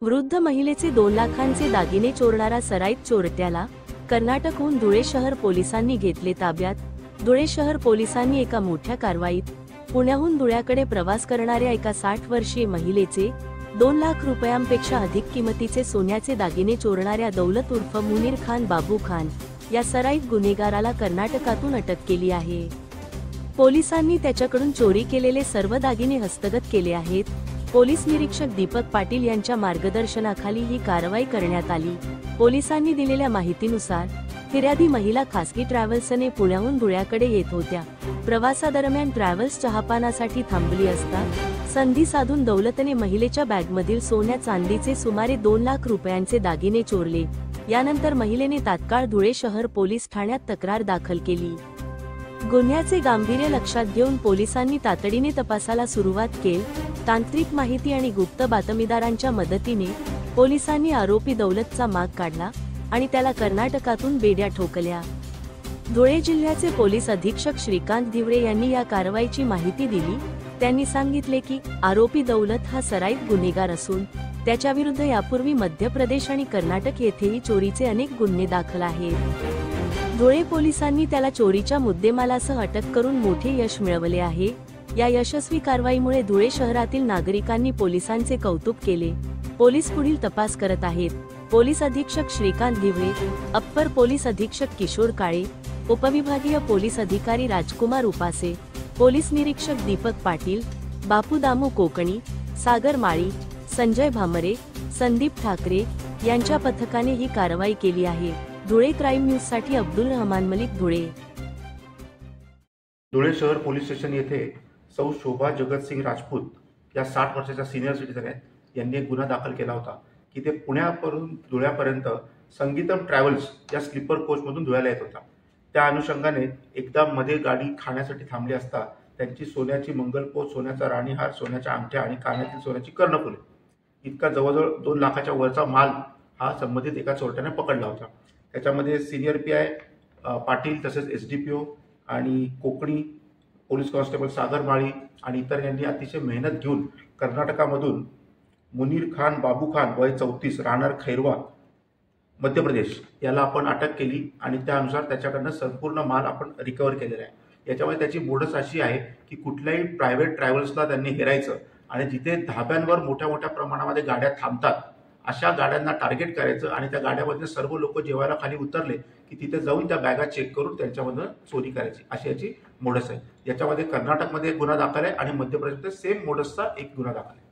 वृद्ध महिलेचे 2 लाखांचे दागिने चोरणारा सराईत चोरट्याला कर्नाटकहून धुळे शहर पोलिसांनी घेतले ताब्यात। धुळे शहर पोलिसांनी एका मोठ्या कारवाईत पुण्याहून धुळ्याकडे प्रवास करणाऱ्या एका 60 वर्षीय महिलेचे 2 लाख रुपयांपेक्षा अधिक किमतीचे सोन्याचे दागिने चोरणाऱ्या दौलत उर्फ मुनीर खान बाबू खान या सराईत गुन्हेगाराला कर्नाटकातून अटक केली आहे। पोलिसांनी त्याच्याकडून चोरी केलेले सर्व दागिने हस्तगत केले आहेत। पोलीस निरीक्षक दीपक पाटील यांच्या मार्गदर्शनाखाली ही कारवाई करण्यात आली। पोलिसांनी दिलेल्या माहितीनुसार फिर्यादी महिला खासगी ट्रॅव्हल्सने पुण्याहून धुळ्याकडे येत होत्या। प्रवासादरम्यान ट्रॅव्हल्स चहापानासाठी थांबली असता संधी साधून दौलतने महिलेच्या बॅगमधील सोन्या चांदीचे सुमारे 2 लाख रुपयांचे दागिने चोरले। यानंतर महिलेने तात्काळ धुळे शहर पोलीस ठाण्यात तक्रार दाखल केली। गुन्ह्याचे गांभीर्य लक्षात घेऊन पोलिसांनी तातडीने तपासाला सुरुवात केली। तांत्रिक माहिती आणि गुप्त बातमीदारांच्या मदतीने पोलिसांनी आरोपी दौलतचा माग काढला आणि त्याला कर्नाटकातून बेड्या ठोकल्या। धुळे जिल्ह्याचे पोलीस अधीक्षक श्रीकांत धिवरे यांनी या कारवाईची माहिती दिली। त्यांनी सांगितले की आरोपी दौलत हा सराईत गुन्हेगार असून त्याच्याविरुद्ध यापूर्वी मध्य प्रदेश आणि कर्नाटक येथेही चोरीचे अनेक गुन्हे दाखल आहेत। धुळे पोलिसांनी त्याला चोरीच्या मुद्देमालासह अटक करून मोठे यश मिळवले आहे। या यशस्वी कारवाईमुळे धुळे शहरातील नागरिकांनी पोलिसांचे कौतुक केले। पोलीस पुढील तपास करत आहेत। पोलीस अधीक्षक श्रीकांत धिवरे, अप्पर पोलीस अधीक्षक किशोर काळे, उपविभागीय पोलीस अधिकारी राजकुमार उपासे, पोलीस निरीक्षक दीपक पाटील, बापू दामू कोकणी, सागर माळी, संजय भामरे, संदीप ठाकरे यांच्या पथकाने ही कारवाई केली आहे। धुळे क्राईम न्यूज साठी अब्दुल रहमान मलिक, धुळे। धुळे शहर पोलीस स्टेशन येथे सौ शोभा जगतसिंग राजपूत या 60 वर्षाच्या सिनियर सिटीजन आहेत। यांनी एक गुन्हा दाखल केला होता की ते पुण्यापासून धुळ्यापर्यंत संगीतम ट्रॅव्हल्स या स्लीपर कोचमधून धुळ्याला येत होता। त्या अनुषंगाने एकदा मध्ये गाडी खाण्यासाठी थांबली असता त्यांची सोन्याची मंगलपोत, सोन्याचा राणीहार, सोन्याच्या अंगठ्या आणि कानातील सोन्याची कर्णफुले इतका जवळजवळ 2 लाखाच्या वरचा माल हा संबंधित एका चोरट्याने पकडला होता। त्याच्यामध्ये सिनियर PI पाटील तसेच SDPO आणि कोकणी पोलीस कॉन्स्टेबल सागर माळी आणि इतर यांनी अतिशय मेहनत घेऊन कर्नाटकामधून मुनीर खान बाबू खान वय 34 राहणार खैरवा मध्य प्रदेश याला आपण अटक केली आणि त्यानुसार त्याच्याकडनं संपूर्ण माल आपण रिकव्हर केलेला आहे। याच्यामध्ये त्याची मोडस अशी आहे की कुठल्याही प्रायव्हेट ट्रॅव्हल्सला त्यांनी हेरायचं आणि जिथे धाब्यांवर मोठ्या मोठ्या प्रमाणामध्ये गाड्या थांबतात अशा गाड्यांना टार्गेट करायचं आणि त्या गाड्यामध्ये सर्व लोक जेवायला खाली उतरले की तिथे जाऊन त्या बॅगा चेक करून त्यांच्यामधून चोरी करायची अशी याची मोडस आहे। याच्यामध्ये कर्नाटकमध्ये एक गुन्हा दाखल आहे आणि मध्य प्रदेशमध्ये सेम मोडसचा एक गुन्हा दाखल आहे।